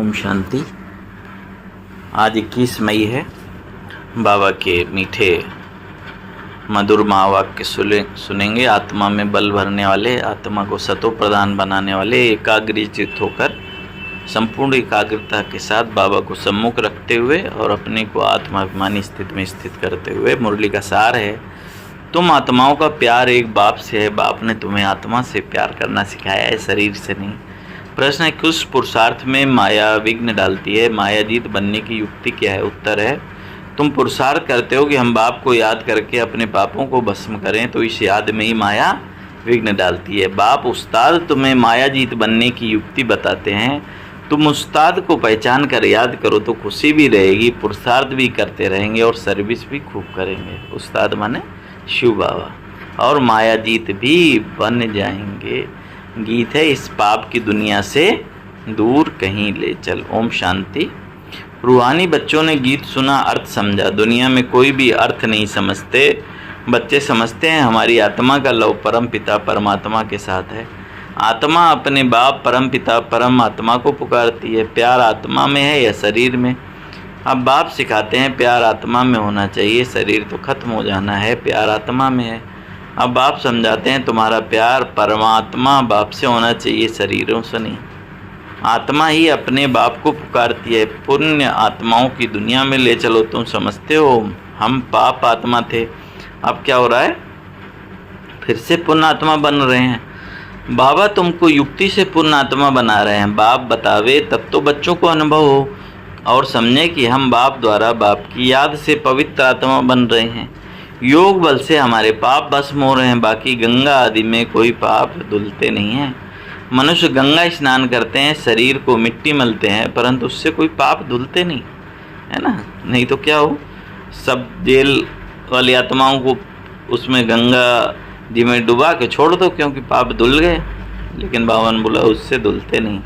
ओम शांति। आज 21 मई है। बाबा के मीठे मधुर महावाक्य सुनेंगे। आत्मा में बल भरने वाले, आत्मा को सतो प्रदान बनाने वाले, एकाग्रचित्त होकर संपूर्ण एकाग्रता के साथ बाबा को सम्मुख रखते हुए और अपने को आत्माभिमानी स्थिति में स्थित करते हुए। मुरली का सार है, तुम आत्माओं का प्यार एक बाप से है। बाप ने तुम्हें आत्मा से प्यार करना सिखाया है, शरीर से नहीं। प्रश्न है, किस पुरुषार्थ में माया विघ्न डालती है? माया जीत बनने की युक्ति क्या है? उत्तर है, तुम पुरुषार्थ करते हो कि हम बाप को याद करके अपने पापों को भस्म करें, तो इस याद में ही माया विघ्न डालती है। बाप उस्ताद तुम्हें माया जीत बनने की युक्ति बताते हैं। तुम उस्ताद को पहचान कर याद करो तो खुशी भी रहेगी, पुरुषार्थ भी करते रहेंगे और सर्विस भी खूब करेंगे। उस्ताद माने शिव बाबा, और माया जीत भी बन जाएंगे। गीत है, इस पाप की दुनिया से दूर कहीं ले चल। ओम शांति। रूहानी बच्चों ने गीत सुना, अर्थ समझा। दुनिया में कोई भी अर्थ नहीं समझते। बच्चे समझते हैं हमारी आत्मा का लव परम पिता परमात्मा के साथ है। आत्मा अपने बाप परम पिता परम आत्मा को पुकारती है। प्यार आत्मा में है या शरीर में? अब बाप सिखाते हैं प्यार आत्मा में होना चाहिए, शरीर तो खत्म हो जाना है, प्यार आत्मा में है। अब बाप समझाते हैं तुम्हारा प्यार परमात्मा बाप से होना चाहिए, शरीरों से नहीं। आत्मा ही अपने बाप को पुकारती है। पुण्य आत्माओं की दुनिया में ले चलो। तुम समझते हो हम पाप आत्मा थे, अब क्या हो रहा है? फिर से पुण्य आत्मा बन रहे हैं। बाबा तुमको युक्ति से पुण्य आत्मा बना रहे हैं। बाप बतावे तब तो बच्चों को अनुभव हो और समझे कि हम बाप द्वारा बाप की याद से पवित्र आत्मा बन रहे हैं। योग बल से हमारे पाप भस्म हो रहे हैं। बाकी गंगा आदि में कोई पाप धुलते नहीं हैं। मनुष्य गंगा स्नान करते हैं, शरीर को मिट्टी मलते हैं, परंतु उससे कोई पाप धुलते नहीं, है ना? नहीं तो क्या हो, सब जेल वाली आत्माओं को उसमें गंगा जी में डुबा के छोड़ दो, क्योंकि पाप धुल गए। लेकिन बाबा ने बोला उससे धुलते नहीं।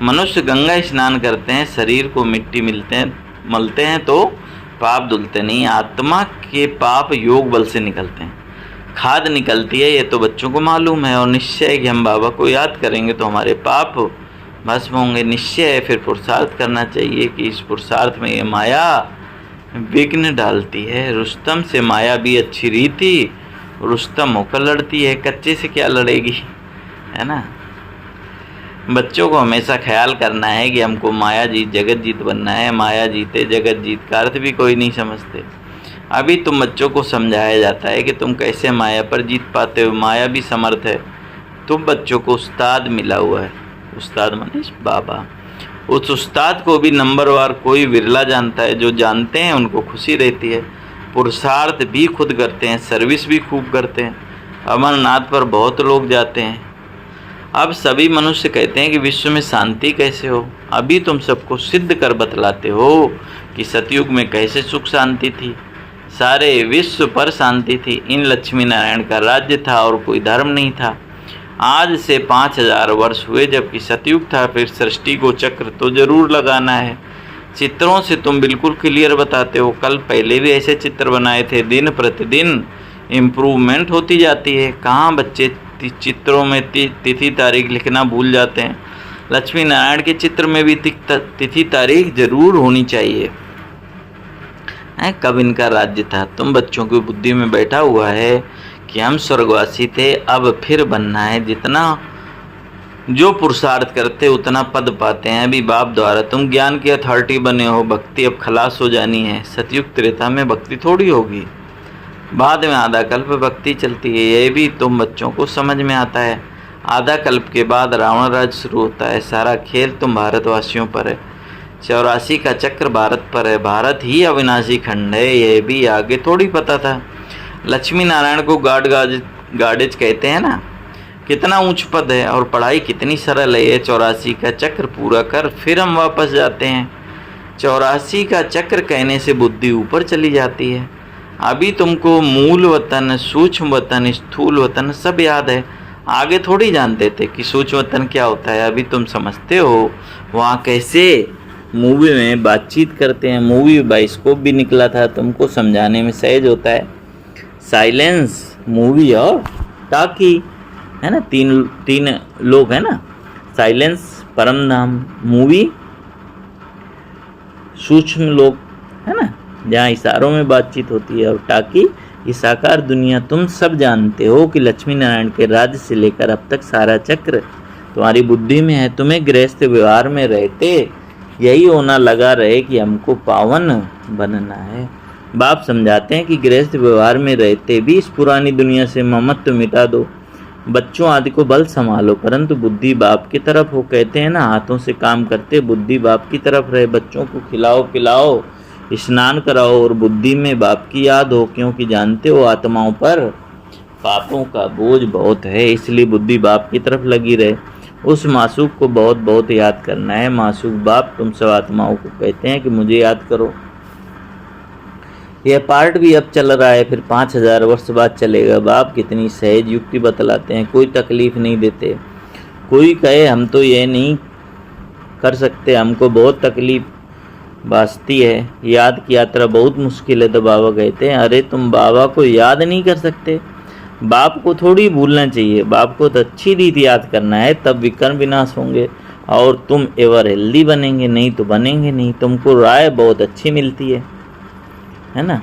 मनुष्य गंगा स्नान करते हैं, शरीर को मिट्टी मलते हैं तो पाप धुलते नहीं। आत्मा के पाप योग बल से निकलते हैं, खाद निकलती है, ये तो बच्चों को मालूम है। और निश्चय है कि हम बाबा को याद करेंगे तो हमारे पाप भस्म होंगे। निश्चय है, फिर पुरुषार्थ करना चाहिए कि इस पुरुषार्थ में ये माया विघ्न डालती है। रुस्तम से माया भी अच्छी रीति रुस्तम होकर लड़ती है, कच्चे से क्या लड़ेगी, है ना? बच्चों को हमेशा ख्याल करना है कि हमको माया जीत जगत जीत बनना है। माया जीते जगत जीत का अर्थ भी कोई नहीं समझते। अभी तुम बच्चों को समझाया जाता है कि तुम कैसे माया पर जीत पाते हो। माया भी समर्थ है। तुम बच्चों को उस्ताद मिला हुआ है। उस्ताद माने बाबा। उस उस्ताद को भी नंबरवार कोई विरला जानता है। जो जानते हैं उनको खुशी रहती है। पुरुषार्थ भी खुद करते हैं, सर्विस भी खूब करते हैं। अमरनाथ पर बहुत लोग जाते हैं। अब सभी मनुष्य कहते हैं कि विश्व में शांति कैसे हो। अभी तुम सबको सिद्ध कर बतलाते हो कि सतयुग में कैसे सुख शांति थी, सारे विश्व पर शांति थी। इन लक्ष्मी नारायण का राज्य था और कोई धर्म नहीं था। आज से 5000 वर्ष हुए जबकि सतयुग था। फिर सृष्टि को चक्र तो जरूर लगाना है। चित्रों से तुम बिल्कुल क्लियर बताते हो। कल पहले भी ऐसे चित्र बनाए थे। दिन प्रतिदिन इम्प्रूवमेंट होती जाती है। कहाँ बच्चे चित्रों में तिथि तारीख लिखना भूल जाते हैं। लक्ष्मी नारायण के चित्र में भी तिथि तारीख जरूर होनी चाहिए। कब इनका राज्य था? तुम बच्चों की बुद्धि में बैठा हुआ है कि हम स्वर्गवासी थे, अब फिर बनना है। जितना जो पुरुषार्थ करते उतना पद पाते हैं। अभी बाप द्वारा तुम ज्ञान की अथॉरिटी बने हो। भक्ति अब खलास हो जानी है। सतयुग त्रेता में भक्ति थोड़ी होगी, बाद में आधा कल्प भक्ति चलती है। ये भी तुम बच्चों को समझ में आता है। आधा कल्प के बाद रावण राज शुरू होता है। सारा खेल तुम भारतवासियों पर है। 84 का चक्र भारत पर है। भारत ही अविनाशी खंड है। ये भी आगे थोड़ी पता था। लक्ष्मी नारायण को गार्डेज कहते हैं ना। कितना ऊंच पद है और पढ़ाई कितनी सरल है। ये 84 का चक्र पूरा कर फिर हम वापस जाते हैं। 84 का चक्र कहने से बुद्धि ऊपर चली जाती है। अभी तुमको मूल वतन, सूक्ष्म वतन, स्थूल वतन सब याद है। आगे थोड़ी जानते थे कि सूक्ष्म वतन क्या होता है। अभी तुम समझते हो वहाँ कैसे मूवी में बातचीत करते हैं। मूवी बाइस्कोप भी निकला था, तुमको समझाने में सहज होता है। साइलेंस मूवी और टाकी, है ना? तीन लोग है ना। साइलेंस परम धाम, मूवी सूक्ष्म लोक है ना, जहाँ इशारों में बातचीत होती है, और ताकि ये साकार दुनिया तुम सब जानते हो कि लक्ष्मी नारायण के राज्य से लेकर अब तक सारा चक्र तुम्हारी बुद्धि में है। तुम्हें गृहस्थ व्यवहार में रहते यही होना लगा रहे कि हमको पावन बनना है। बाप समझाते हैं कि गृहस्थ व्यवहार में रहते भी इस पुरानी दुनिया से ममत्व मिटा दो, बच्चों आदि को बल संभालो, परंतु बुद्धि बाप की तरफ हो। कहते हैं ना, हाथों से काम करते बुद्धि बाप की तरफ रहे। बच्चों को खिलाओ पिलाओ, स्नान कराओ और बुद्धि में बाप की याद हो, क्योंकि जानते हो आत्माओं पर पापों का बोझ बहुत है, इसलिए बुद्धि बाप की तरफ लगी रहे। उस मासूक को बहुत बहुत याद करना है। मासूक बाप तुम सब आत्माओं को कहते हैं कि मुझे याद करो। यह पार्ट भी अब चल रहा है, फिर 5000 वर्ष बाद चलेगा। बाप कितनी सहज युक्ति बतलाते हैं, कोई तकलीफ नहीं देते। कोई कहे हम तो ये नहीं कर सकते, हमको बहुत तकलीफ बाजती है, याद की यात्रा बहुत मुश्किल है, तो बाबा कहते हैं अरे तुम बाबा को याद नहीं कर सकते, बाप को थोड़ी भूलना चाहिए, बाप को तो अच्छी रीति याद करना है, तब विकर्म विनाश होंगे और तुम एवर हेल्दी बनेंगे, नहीं तो बनेंगे नहीं। तुमको राय बहुत अच्छी मिलती है ना,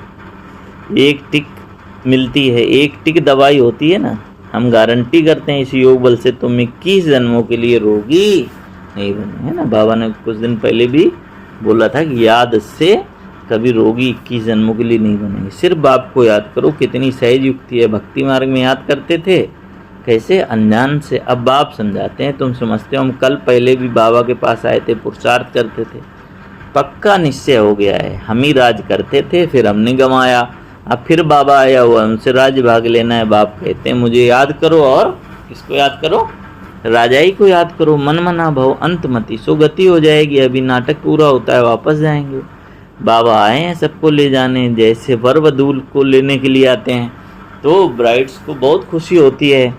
एक टिक मिलती है, एक टिक दवाई होती है ना। हम गारंटी करते हैं इस योग बल से तुम 21 जन्मों के लिए रोगी नहीं बने, है ना। बाबा ने कुछ दिन पहले भी बोला था कि याद से कभी रोगी 21 जन्मों के लिए नहीं बनेंगे, सिर्फ बाप को याद करो। कितनी सहज युक्ति है। भक्ति मार्ग में याद करते थे कैसे, अनजान से। अब बाप समझाते हैं, तुम समझते हो हम कल पहले भी बाबा के पास आए थे, पुरुषार्थ करते थे, पक्का निश्चय हो गया है, हम ही राज करते थे, फिर हमने गंवाया, अब फिर बाबा आया हुआ, उनसे राज्य भाग लेना है। बाप कहते हैं मुझे याद करो, और किसको याद करो, राजाई को याद करो। मन मना भव अंतमति, सो गति हो जाएगी। अभी नाटक पूरा होता है, वापस जाएंगे। बाबा आए हैं सबको ले जाने, जैसे वर वधू को लेने के लिए आते हैं तो ब्राइड्स को बहुत खुशी होती है,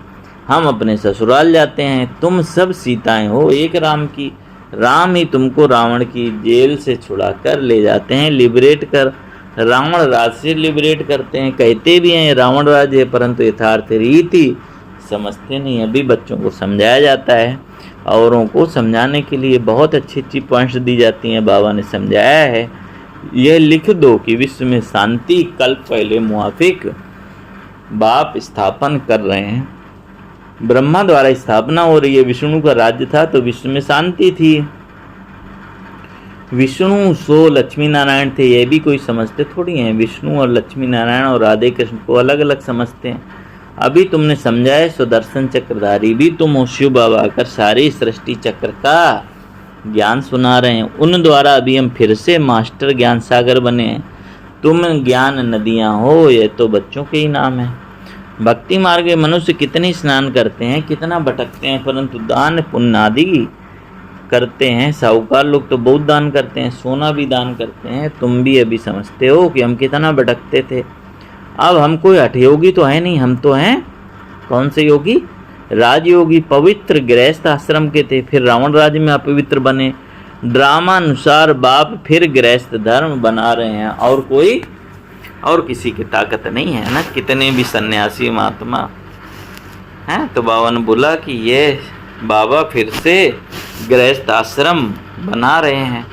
हम अपने ससुराल जाते हैं। तुम सब सीताएं हो एक राम की, राम ही तुमको रावण की जेल से छुड़ा कर ले जाते हैं, लिबरेट कर, रावण राज से लिबरेट करते हैं। कहते भी हैं रावण राज है, परंतु यथार्थ रीति समझते नहीं। अभी बच्चों को समझाया जाता है, औरों को समझाने के लिए बहुत अच्छी अच्छी पॉइंट्स दी जाती हैं। बाबा ने समझाया है, यह लिख दो कि विश्व में शांति कल्प पहले मुआफिक बाप स्थापन कर रहे हैं। ब्रह्मा द्वारा स्थापना हो रही है, विष्णु का राज्य था तो विश्व में शांति थी। विष्णु सो लक्ष्मी नारायण थे, ये भी कोई समझते थोड़ी हैं। विष्णु और लक्ष्मी नारायण और राधे कृष्ण को अलग अलग समझते हैं। अभी तुमने समझा है, सुदर्शन चक्रधारी भी तुम हो। शिव बाबा आकर सारी सृष्टि चक्र का ज्ञान सुना रहे हैं, उन द्वारा अभी हम फिर से मास्टर ज्ञान सागर बने हैं। तुम ज्ञान नदियाँ हो, ये तो बच्चों के ही नाम है। भक्ति मार्ग में मनुष्य कितने स्नान करते हैं, कितना भटकते हैं, परंतु दान पुण्य आदि करते हैं। साहूकार लोग तो बहुत दान करते हैं, सोना भी दान करते हैं। तुम भी अभी समझते हो कि हम कितना भटकते थे। अब हम कोई हठयोगी तो है नहीं, हम तो हैं कौन से योगी, राजयोगी, पवित्र गृहस्थ आश्रम के थे, फिर रावण राज्य में अपवित्र बने। ड्रामा अनुसार बाप फिर गृहस्थ धर्म बना रहे हैं, और कोई और किसी की ताकत नहीं है ना। कितने भी सन्यासी महात्मा हैं, तो बाबा ने बोला कि ये बाबा फिर से गृहस्थ आश्रम बना रहे हैं,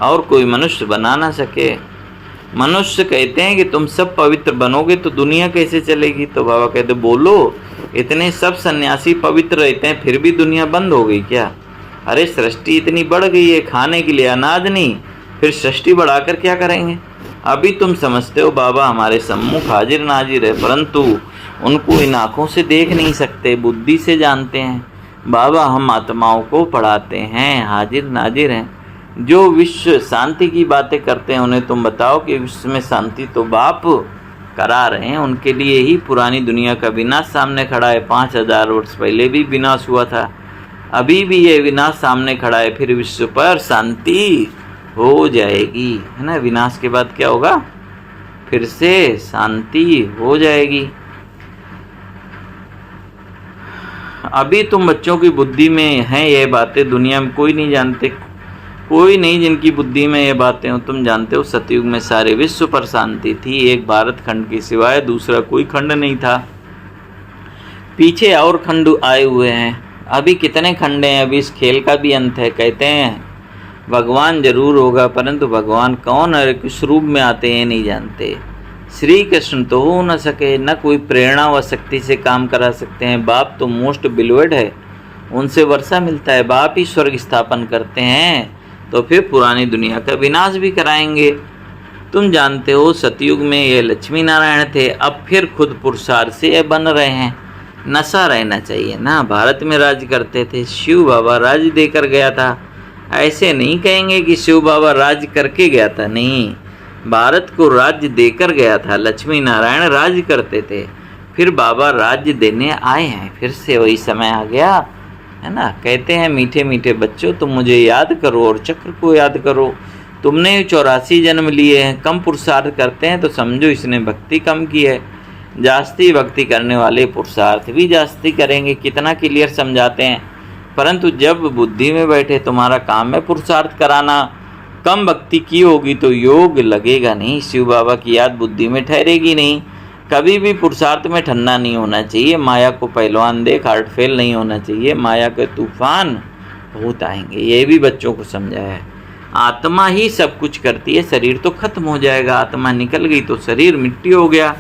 और कोई मनुष्य बना ना सके। मनुष्य कहते हैं कि तुम सब पवित्र बनोगे तो दुनिया कैसे चलेगी, तो बाबा कहते बोलो, इतने सब सन्यासी पवित्र रहते हैं फिर भी दुनिया बंद हो गई क्या। अरे सृष्टि इतनी बढ़ गई है, खाने के लिए अनाज नहीं, फिर सृष्टि बढ़ाकर क्या करेंगे। अभी तुम समझते हो बाबा हमारे सम्मुख हाजिर नाजिर है, परंतु उनको इन आँखों से देख नहीं सकते, बुद्धि से जानते हैं। बाबा हम आत्माओं को पढ़ाते हैं, हाजिर नाजिर हैं। जो विश्व शांति की बातें करते हैं उन्हें तुम बताओ कि विश्व में शांति तो बाप करा रहे हैं, उनके लिए ही पुरानी दुनिया का विनाश सामने खड़ा है। 5000 वर्ष पहले भी विनाश हुआ था, अभी भी ये विनाश सामने खड़ा है, फिर विश्व पर शांति हो जाएगी, है ना। विनाश के बाद क्या होगा, फिर से शांति हो जाएगी। अभी तुम बच्चों की बुद्धि में हैं ये बातें, दुनिया में कोई नहीं जानते, कोई नहीं जिनकी बुद्धि में ये बातें हो। तुम जानते हो सतयुग में सारे विश्व पर शांति थी, एक भारत खंड के सिवाय दूसरा कोई खंड नहीं था। पीछे और खंड आए हुए हैं, अभी कितने खंड हैं, अभी इस खेल का भी अंत है। कहते हैं भगवान जरूर होगा, परंतु भगवान कौन और किस रूप में आते हैं नहीं जानते। श्री कृष्ण तो हो न सके, न कोई प्रेरणा व शक्ति से काम करा सकते हैं। बाप तो मोस्ट बिलोवेड है, उनसे वर्षा मिलता है। बाप ही स्वर्ग स्थापन करते हैं, तो फिर पुरानी दुनिया का विनाश भी कराएंगे। तुम जानते हो सतयुग में ये लक्ष्मी नारायण थे, अब फिर खुद पुरुषार्थ से ये बन रहे हैं। नशा रहना चाहिए ना। भारत में राज करते थे, शिव बाबा राज देकर गया था। ऐसे नहीं कहेंगे कि शिव बाबा राज करके गया था, नहीं, भारत को राज्य देकर गया था। लक्ष्मी नारायण राज करते थे, फिर बाबा राज्य देने आए हैं। फिर से वही समय आ गया है ना। कहते हैं मीठे मीठे बच्चों तुम मुझे याद करो और चक्र को याद करो। तुमने 84 जन्म लिए हैं, कम पुरुषार्थ करते हैं तो समझो इसने भक्ति कम की है। जास्ती भक्ति करने वाले पुरुषार्थ भी जास्ती करेंगे। कितना क्लियर समझाते हैं। परंतु जब बुद्धि में बैठे तुम्हारा काम है पुरुषार्थ कराना, कम भक्ति की होगी तो योग लगेगा नहीं, शिव बाबा की याद बुद्धि में ठहरेगी नहीं। कभी भी पुरुषार्थ में ठंडा नहीं होना चाहिए। माया को पहलवान देख हार्ट फेल नहीं होना चाहिए। माया के तूफान बहुत आएंगे, ये भी बच्चों को समझाया है। आत्मा ही सब कुछ करती है, शरीर तो खत्म हो जाएगा। आत्मा निकल गई तो शरीर मिट्टी हो गया,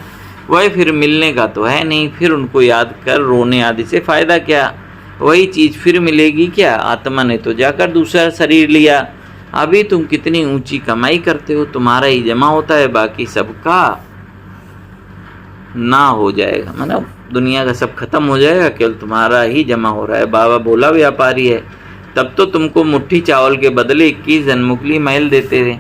वह फिर मिलने का तो है नहीं। फिर उनको याद कर रोने आदि से फ़ायदा क्या? वही चीज़ फिर मिलेगी क्या? आत्मा ने तो जाकर दूसरा शरीर लिया। अभी तुम कितनी ऊंची कमाई करते हो, तुम्हारा ही जमा होता है, बाकी सबका ना हो जाएगा। मतलब दुनिया का सब खत्म हो जाएगा, केवल तुम्हारा ही जमा हो रहा है। बाबा बोला व्यापारी है, तब तो तुमको मुट्ठी चावल के बदले 21 जन्मुखली महल देते थे।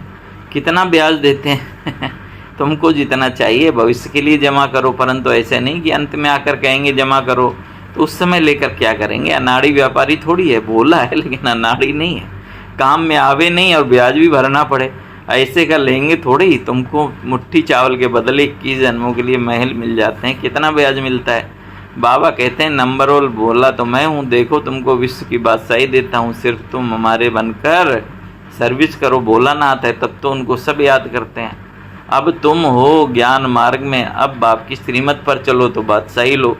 कितना ब्याज देते हैं तुमको जितना चाहिए भविष्य के लिए जमा करो, परंतु ऐसे नहीं कि अंत में आकर कहेंगे जमा करो, तो उस समय लेकर क्या करेंगे? अनाड़ी व्यापारी थोड़ी है, बोला है लेकिन अनाड़ी नहीं है, काम में आवे नहीं और ब्याज भी भरना पड़े, ऐसे कर लेंगे थोड़े ही। तुमको मुट्ठी चावल के बदले 21 जन्मों के लिए महल मिल जाते हैं। कितना ब्याज मिलता है? बाबा कहते हैं नंबर वन बोला तो मैं हूँ, देखो तुमको विश्व की बादशाही देता हूँ, सिर्फ तुम हमारे बनकर सर्विस करो। बोला ना आता है तब तो उनको सब याद करते हैं। अब तुम हो ज्ञान मार्ग में, अब बाप की श्रीमत पर चलो तो बादशाही लो।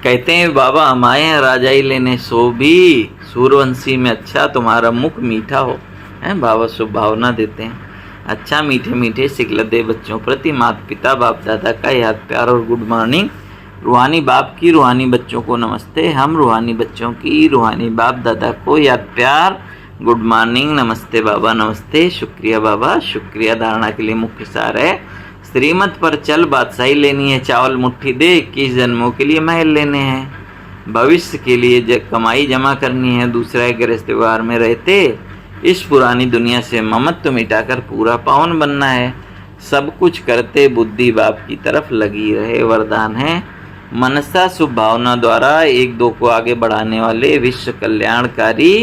कहते हैं बाबा हम आए हैं राजाई लेने, सो भी सूर्यवंशी में अच्छा तुम्हारा मुख मीठा हो। हैं बाबा शुभ भावना देते हैं। अच्छा मीठे मीठे सिखलते बच्चों प्रति माता पिता बाप दादा का याद प्यार और गुड मॉर्निंग। रूहानी बाप की रूहानी बच्चों को नमस्ते। हम रूहानी बच्चों की रूहानी बाप दादा को याद प्यार गुड मॉर्निंग, नमस्ते बाबा, नमस्ते, शुक्रिया बाबा, शुक्रिया। धारणा के लिए मुख्य सार है श्रीमत पर चल, बादशाही लेनी है, चावल मुट्ठी दे, 21 जन्मों के लिए महल लेने हैं, भविष्य के लिए कमाई जमा करनी है, दूसरा गृहस्थ व्यवहार में रहते इस पुरानी दुनिया से ममत्व मिटाकर पूरा पावन बनना है। सब कुछ करते बुद्धि बाप की तरफ लगी रहे। वरदान है मनसा शुभ भावना द्वारा एक दो को आगे बढ़ाने वाले विश्व कल्याणकारी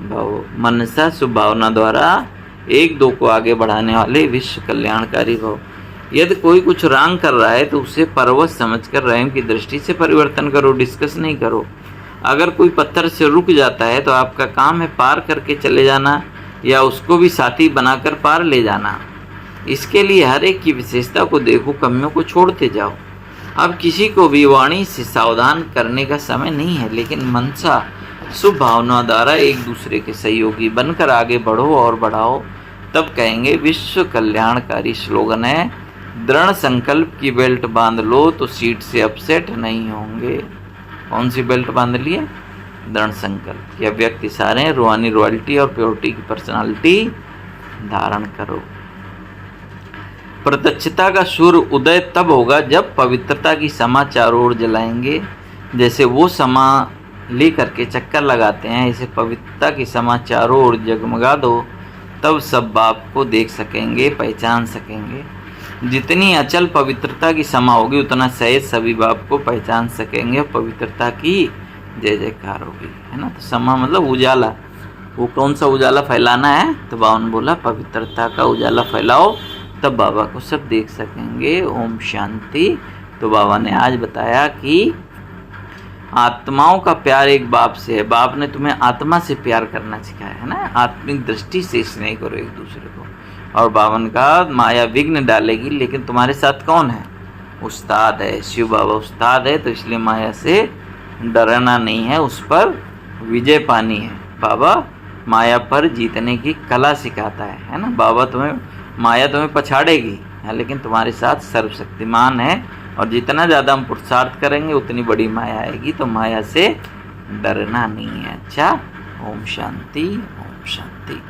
भव। मनसा शुभ भावना द्वारा एक दो को आगे बढ़ाने वाले विश्व कल्याणकारी भव। यदि कोई कुछ रॉन्ग कर रहा है तो उसे पर्वत समझकर रहम की दृष्टि से परिवर्तन करो, डिस्कस नहीं करो। अगर कोई पत्थर से रुक जाता है तो आपका काम है पार करके चले जाना या उसको भी साथी बनाकर पार ले जाना। इसके लिए हर एक की विशेषता को देखो, कमियों को छोड़ते जाओ। अब किसी को भी वाणी से सावधान करने का समय नहीं है, लेकिन मनसा शुभ भावना द्वारा एक दूसरे के सहयोगी बनकर आगे बढ़ो और बढ़ाओ, तब कहेंगे विश्व कल्याणकारी। स्लोगन है दृढ़ संकल्प की बेल्ट बांध लो तो सीट से अपसेट नहीं होंगे। कौन सी बेल्ट बांध लिए? दृढ़ संकल्प। यह व्यक्ति सारे रूहानी रॉयल्टी और प्योरिटी की पर्सनालिटी धारण करो। प्रत्यक्षता का सूर्य उदय तब होगा जब पवित्रता की समा चारों ओर जलाएंगे। जैसे वो समा ले करके चक्कर लगाते हैं, ऐसे पवित्रता की समा चारों ओर जगमगा दो, तब सब बाप को देख सकेंगे, पहचान सकेंगे। जितनी अचल पवित्रता की समा होगी उतना सहज सभी बाप को पहचान सकेंगे। पवित्रता की जय जयकार होगी, है ना। तो समा मतलब उजाला। वो कौन सा उजाला फैलाना है? तो बाबा ने बोला पवित्रता का उजाला फैलाओ, तब बाबा को सब देख सकेंगे। ओम शांति। तो बाबा ने आज बताया कि आत्माओं का प्यार एक बाप से है। बाप ने तुम्हें आत्मा से प्यार करना सिखाया है ना, आत्मिक दृष्टि से स्नेह करो एक दूसरे को। और बावन का माया विघ्न डालेगी, लेकिन तुम्हारे साथ कौन है? उस्ताद है, शिव बाबा उस्ताद है, तो इसलिए माया से डरना नहीं है, उस पर विजय पानी है। बाबा माया पर जीतने की कला सिखाता है ना। बाबा तुम्हें, माया तुम्हें पछाड़ेगी है, लेकिन तुम्हारे साथ सर्वशक्तिमान है, और जितना ज़्यादा हम पुरुषार्थ करेंगे उतनी बड़ी माया आएगी, तो माया से डरना नहीं है। अच्छा, ओम शांति, ओम शांति।